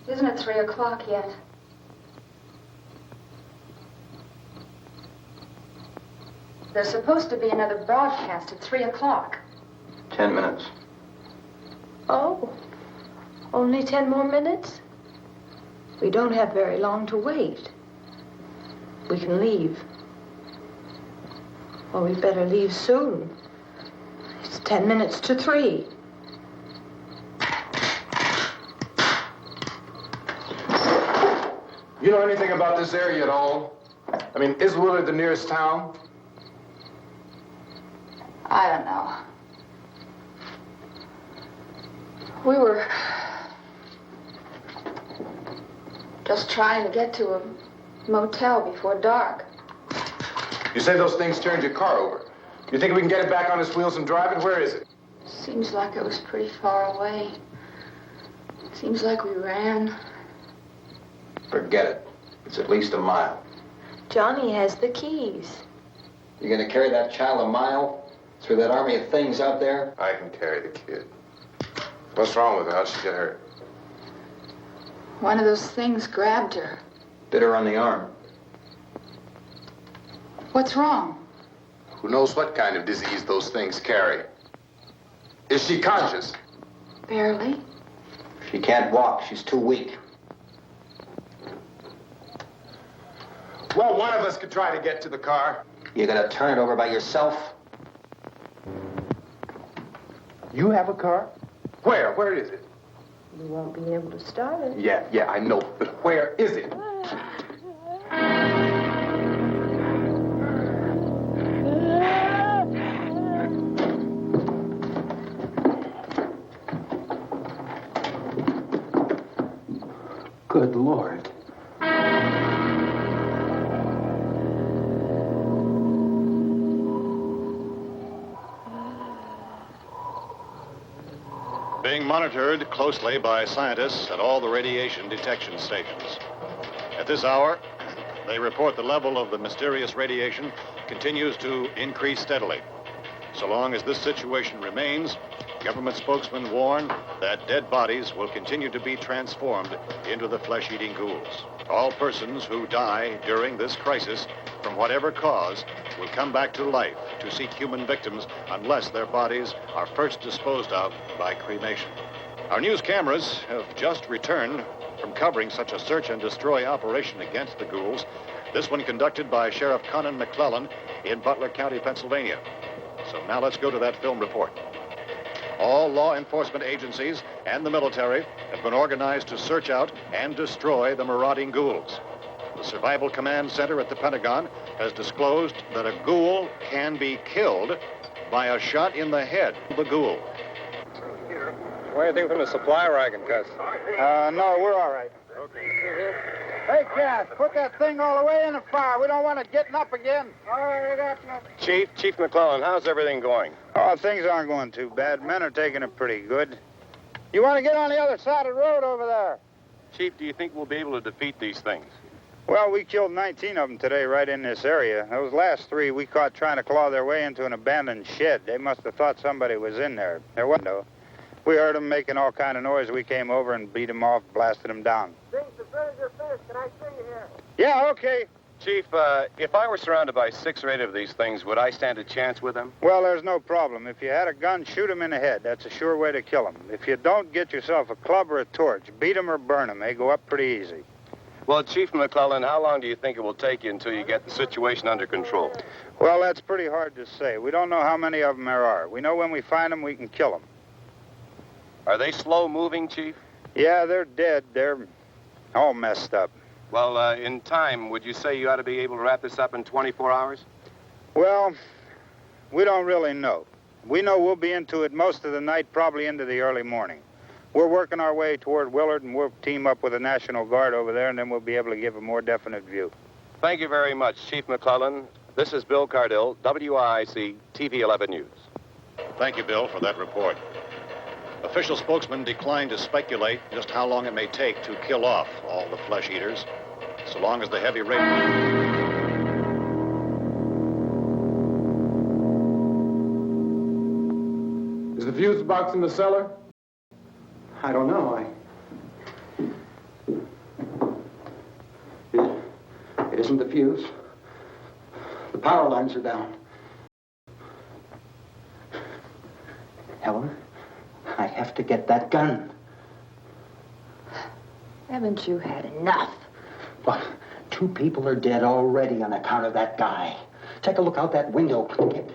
Isn't it 3 o'clock yet? There's supposed to be another broadcast at 3 o'clock. 10 minutes. Oh, only 10 more minutes? We don't have very long to wait. We can leave. Well, we'd better leave soon. It's 10 minutes to 3. You know anything about this area at all? I mean, is Willard the nearest town? I don't know. We were just trying to get to a motel before dark. You say those things turned your car over. You think we can get it back on its wheels and drive it? Where is it? Seems like it was pretty far away. Seems like we ran. Forget it. It's at least a mile. Johnny has the keys. You gonna carry that child a mile through that army of things out there? I can carry the kid. What's wrong with her? How'd she get hurt? One of those things grabbed her. Bit her on the arm. What's wrong? Who knows what kind of disease those things carry? Is she conscious? Barely. She can't walk. She's too weak. Well, one of us could try to get to the car. You gonna turn it over by yourself? You have a car? Where? Where is it? You won't be able to start it. Yeah, I know. But where is it? Good Lord. Being monitored closely by scientists at all the radiation detection stations. At this hour, they report the level of the mysterious radiation continues to increase steadily. So long as this situation remains, government spokesmen warn that dead bodies will continue to be transformed into the flesh-eating ghouls. All persons who die during this crisis, from whatever cause, will come back to life to seek human victims unless their bodies are first disposed of by cremation. Our news cameras have just returned from covering such a search and destroy operation against the ghouls, this one conducted by Sheriff Conan McClellan in Butler County, Pennsylvania. So now let's go to that film report. All law enforcement agencies and the military have been organized to search out and destroy the marauding ghouls. The The Survival Command Center at the Pentagon has disclosed that a ghoul can be killed by a shot in the head of the ghoul. Anything from the supply wagon, Cuz? No, we're all right. Hey, Cass, put that thing all the way in the fire. We don't want it getting up again. All right, Chief McClellan, how's everything going? Oh, things aren't going too bad. Men are taking it pretty good. You want to get on the other side of the road over there? Chief, do you think we'll be able to defeat these things? Well, we killed 19 of them today right in this area. Those last 3 we caught trying to claw their way into an abandoned shed. They must have thought somebody was in there. There wasn't, though. We heard them making all kind of noise. We came over and beat them off, blasted them down. Things as good as your fist. Can I see you here? Yeah, okay. Chief, if I were surrounded by 6 or 8 of these things, would I stand a chance with them? Well, there's no problem. If you had a gun, shoot them in the head. That's a sure way to kill them. If you don't, get yourself a club or a torch. Beat them or burn them. They go up pretty easy. Well, Chief McClellan, how long do you think it will take you until you get the situation under control? Well, that's pretty hard to say. We don't know how many of them there are. We know when we find them, we can kill them. Are they slow-moving, Chief? Yeah, they're dead. They're all messed up. Well, in time, would you say you ought to be able to wrap this up in 24 hours? Well, we don't really know. We know we'll be into it most of the night, probably into the early morning. We're working our way toward Willard, and we'll team up with the National Guard over there, and then we'll be able to give a more definite view. Thank you very much, Chief McClellan. This is Bill Cardill, WIC TV 11 News. Thank you, Bill, for that report. Official spokesman declined to speculate just how long it may take to kill off all the flesh eaters, so long as the heavy rain... Is the fuse box in the cellar? I don't know. It isn't the fuse. The power lines are down. Helen, I have to get that gun. Haven't you had enough? What? 2 people are dead already on account of that guy. Take a look out that window. Get...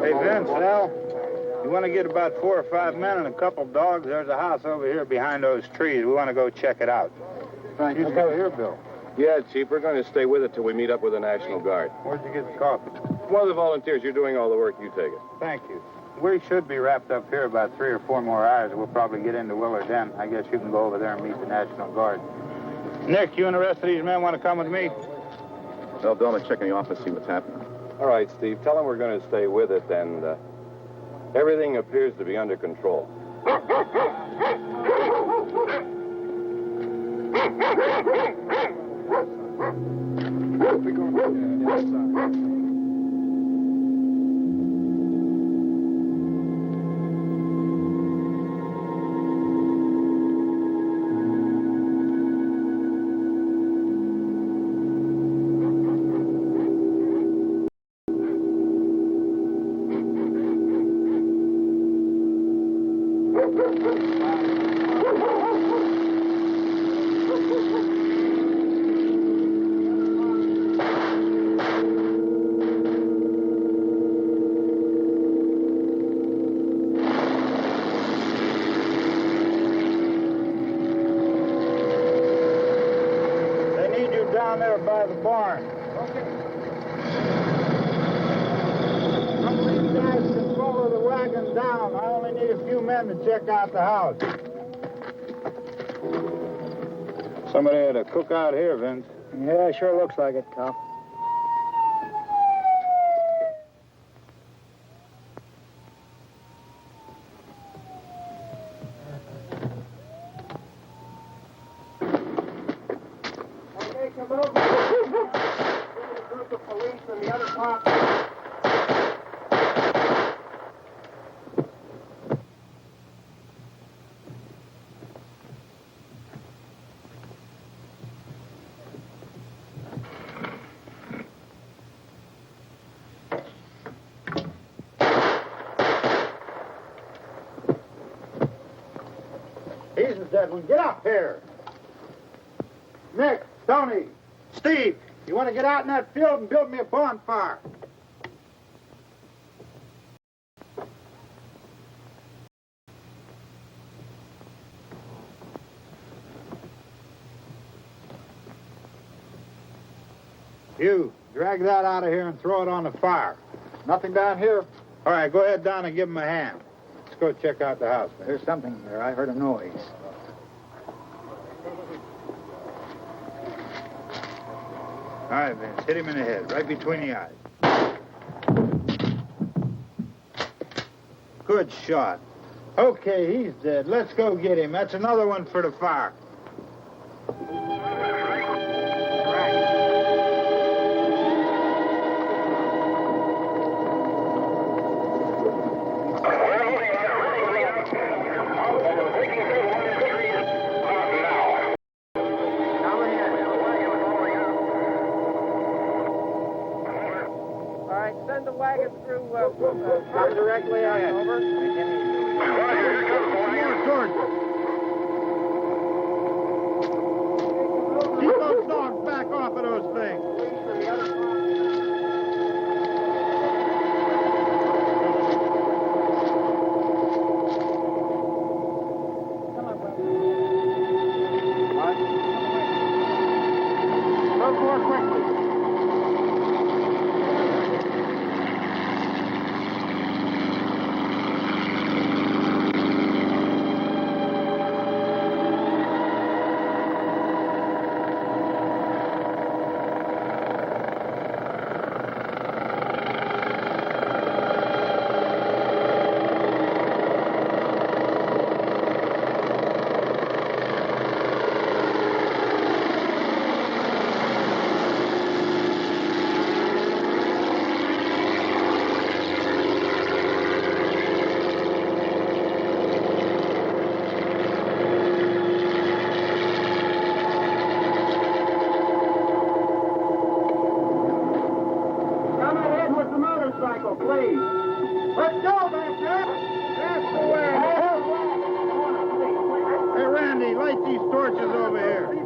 Hey, Vince, Al, you want to get about 4 or 5 men and a couple dogs? There's a house over here behind those trees. We want to go check it out. Right. You stay here, Bill. Yeah, Chief, we're going to stay with it till we meet up with the National Guard. Where'd you get the coffee? One of the volunteers, you're doing all the work, you take it. Thank you. We should be wrapped up here about 3 or 4 more hours. We'll probably get into Willard then. I guess you can go over there and meet the National Guard. Nick, you and the rest of these men want to come with me? Well, Bill, let's check in the office, see what's happening. All right, Steve, tell them we're going to stay with it, and everything appears to be under control. Down there by the barn. Okay. Some of these guys can follow the wagon down. I only need a few men to check out the house. Somebody had a cook out here, Vince. Yeah, sure looks like it, Cal. Come over. There's a group of police in the other part. He's the dead one. Get up here. Nick, Tony, Steve, you want to get out in that field and build me a bonfire? You, drag that out of here and throw it on the fire. Nothing down here. All right, go ahead down and give him a hand. Let's go check out the house. There's something there. I heard a noise. All right, Vince, hit him in the head, right between the eyes. Good shot. Okay, he's dead. Let's go get him. That's another one for the fire. Send the wagon through, come directly on over. Keep those dogs back off of those things. Move more quickly. Please. Let's go back there. That's the way. Hey, Randy, light these torches over here.